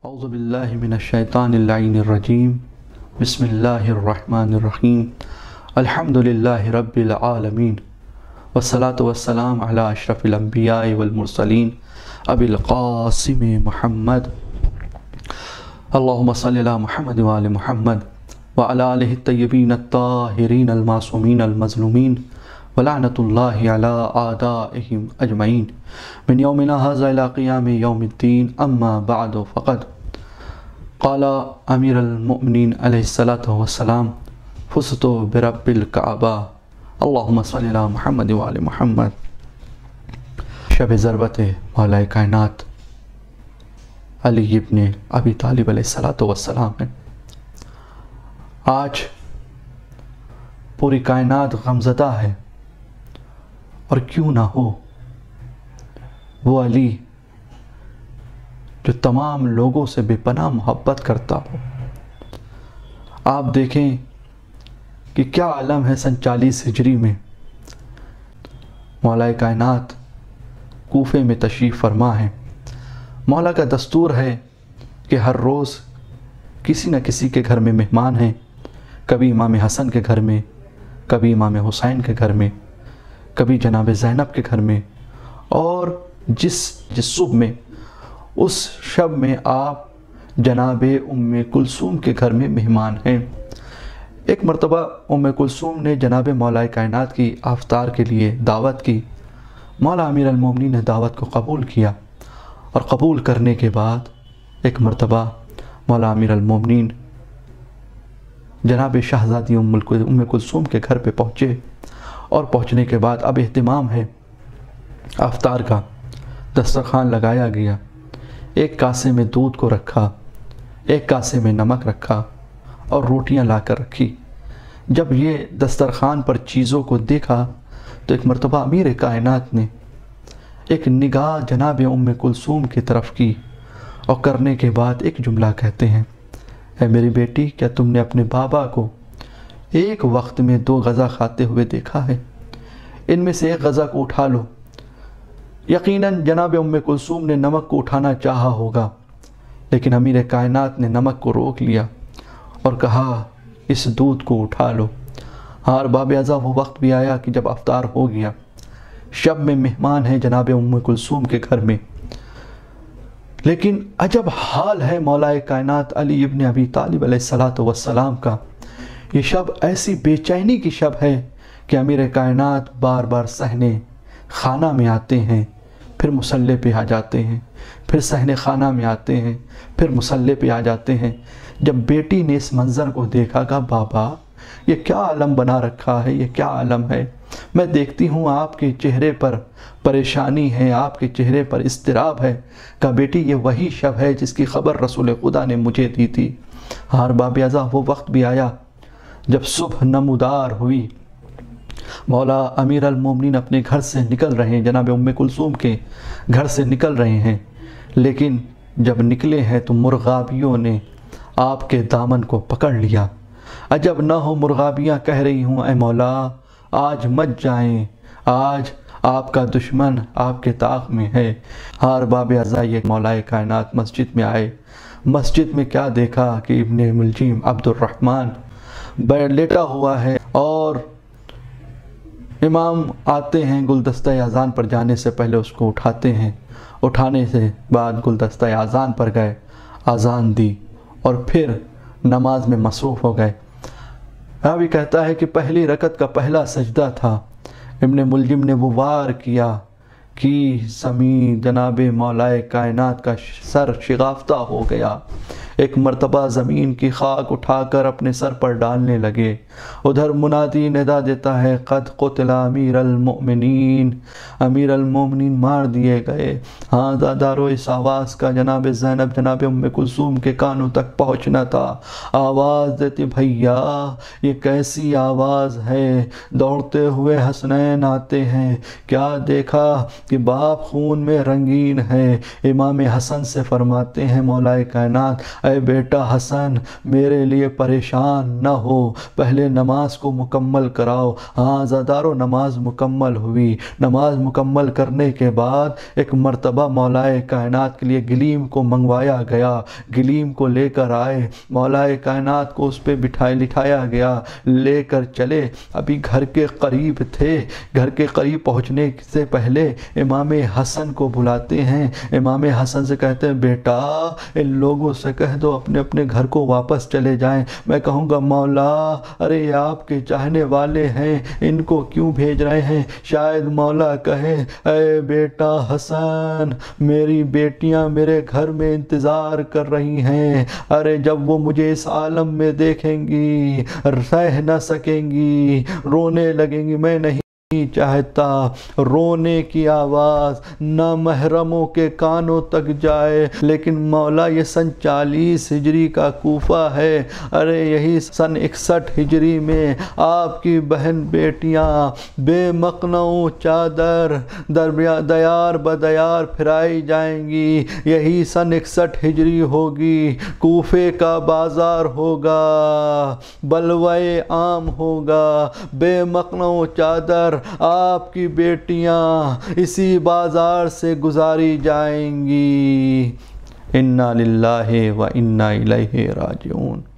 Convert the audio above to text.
اعوذ باللہ من الشیطان اللعین الرجیم بسم اللہ الرحمن الرحیم الحمدللہ رب العالمین والصلاة والسلام علی اشرف الانبیاء والمرسلین ابی القاسم محمد اللہم صلی علی محمد وآل محمد وعلی آلہ الطیبین الطاہرین المعصومین المظلومین ولعنت اللہ علی اعدائہم اجمعین من یومنا ھذا الی قیام یوم الدین اما بعد فقد قال امیر المؤمنین علیہ الصلاۃ والسلام فزت برب الکعبہ اللہم صلی علی محمد وآل محمد۔ شب ضربت مولا کائنات علی ابن ابی طالب علیہ الصلاۃ والسلام ہے۔ آج پوری کائنات غمزدہ ہے، اور کیوں نہ ہو، وہ علی جو تمام لوگوں سے بے پناہ محبت کرتا ہو۔ آپ دیکھیں کہ کیا عالم ہے سن 40 ہجری میں مولا کائنات کوفے میں تشریف فرما ہے۔ مولا کا دستور ہے کہ ہر روز کسی نہ کسی کے گھر میں مہمان ہیں، کبھی امام حسن کے گھر میں، کبھی امام حسین کے گھر میں، کبھی جناب زینب کے گھر میں، اور جس صبح میں اس شب میں آپ جناب ام کلثوم کے گھر میں مہمان ہیں۔ ایک مرتبہ ام کلثوم نے جناب مولا کائنات کی افطار کے لیے دعوت کی۔ مولا امیر المومنین نے دعوت کو قبول کیا، اور قبول کرنے کے بعد ایک مرتبہ مولا امیر المومنین جناب شہزادی ام کلثوم کے گھر پہ پہنچے، اور پہنچنے کے بعد اب اہتمام ہے افطار کا۔ دسترخوان لگایا گیا، ایک کاسے میں دودھ کو رکھا، ایک کاسے میں نمک رکھا، اور روٹیاں لا کر رکھی۔ جب یہ دسترخوان پر چیزوں کو دیکھا تو ایک مرتبہ امیر کائنات نے ایک نگاہ جناب ام کلثوم کی طرف کی، اور کرنے کے بعد ایک جملہ کہتے ہیں، اے میری بیٹی، کیا تم نے اپنے بابا کو ایک وقت میں 2 غذا کھاتے ہوئے دیکھا ہے؟ ان میں سے ایک غذا کو اٹھا لو۔ یقیناً جناب ام کلثوم نے نمک کو اٹھانا چاہا ہوگا، لیکن امیر کائنات نے نمک کو روک لیا اور کہا اس دودھ کو اٹھا لو۔ ہاں، باب ازاں وہ وقت بھی آیا کہ جب افطار ہو گیا، شب میں مہمان ہیں جناب ام کلثوم کے گھر میں، لیکن عجب حال ہے مولا کائنات علی ابن ابی طالب علیہ الصلاۃ والسلام کا۔ یہ شب ایسی بے چینی کی شب ہے کہ امیر کائنات بار بار صحن خانہ میں آتے ہیں، پھر مصلی پہ آ جاتے ہیں، پھر صحن خانہ میں آتے ہیں، پھر مصلی پہ آ جاتے ہیں۔ جب بیٹی نے اس منظر کو دیکھا، کہا بابا یہ کیا عالم بنا رکھا ہے، یہ کیا عالم ہے؟ میں دیکھتی ہوں آپ کے چہرے پر پریشانی ہے، آپ کے چہرے پر اضطراب ہے۔ کہا بیٹی یہ وہی شب ہے جس کی خبر رسول خدا نے مجھے دی تھی۔ ہاں، باب ازاں وہ وقت بھی آیا جب صبح نمودار ہوئی، مولا امیر المومنین اپنے گھر سے نکل رہے ہیں، جناب ام کلثوم کے گھر سے نکل رہے ہیں، لیکن جب نکلے ہیں تو مرغابیوں نے آپ کے دامن کو پکڑ لیا۔ عجب نہ ہو مرغابیاں کہہ رہی ہوں، اے مولا آج مت جائیں، آج آپ کا دشمن آپ کے طاق میں ہے۔ ہار باب ازاں یہ مولا کائنات مسجد میں آئے۔ مسجد میں کیا دیکھا کہ ابن ملجم عبد الرحمن لیٹا ہوا ہے، اور امام آتے ہیں، گلدستہ اذان پر جانے سے پہلے اس کو اٹھاتے ہیں، اٹھانے سے بعد گلدستہ اذان پر گئے، اذان دی، اور پھر نماز میں مصروف ہو گئے۔ راوی کہتا ہے کہ پہلی رکعت کا پہلا سجدہ تھا، ابن ملجم نے وہ وار کیا کہ زمین جناب مولا کائنات کا سر شگافتہ ہو گیا۔ ایک مرتبہ زمین کی خاک اٹھا کر اپنے سر پر ڈالنے لگے۔ ادھر منادی ندا دیتا ہے، قد قتل امیر المؤمنین، امیر المؤمنین مار دیے گئے۔ ہاں، دادارو اس آواز کا جناب زینب جناب ام کلثوم کے کانوں تک پہنچنا تھا۔ آواز دیتی، بھیا یہ کیسی آواز ہے؟ دوڑتے ہوئے حسنین آتے ہیں، کیا دیکھا کہ باپ خون میں رنگین ہے۔ امام حسن سے فرماتے ہیں، مولا کائنات اے بیٹا حسن میرے لیے پریشان نہ ہو، پہلے نماز کو مکمل کراؤ۔ ہاں زادارو نماز مکمل ہوئی۔ نماز مکمل کرنے کے بعد ایک مرتبہ مولائے کائنات کے لیے گلیم کو منگوایا گیا، گلیم کو لے کر آئے، مولائے کائنات کو اس پہ لٹھایا گیا، لے کر چلے۔ ابھی گھر کے قریب تھے، گھر کے قریب پہنچنے سے پہلے امام حسن کو بلاتے ہیں، امام حسن سے کہتے ہیں بیٹا ان لوگوں سے کہہ دو اپنے اپنے گھر کو واپس چلے جائیں۔ میں کہوں گا مولا ارے آپ کے چاہنے والے ہیں، ان کو کیوں بھیج رہے ہیں؟ شاید مولا کہے اے بیٹا حسن میری بیٹیاں میرے گھر میں انتظار کر رہی ہیں، ارے جب وہ مجھے اس عالم میں دیکھیں گی سہ نہ سکیں گی، رونے لگیں گی۔ میں نہیں چاہتا رونے کی آواز نامحرموں کے کانوں تک جائے، لیکن مولا یہ سن 40 ہجری کا کوفہ ہے، ارے یہی سن 61 ہجری میں آپ کی بہن بیٹیاں بے مقنعوں چادر دیار بدیار پھرائی جائیں گی، یہی سن 61 ہجری ہوگی، کوفے کا بازار ہوگا، بلوائے عام ہوگا، بے مقنعوں چادر آپ کی بیٹیاں اسی بازار سے گزاری جائیں گی۔ انا للہ و انا الیہ راجعون۔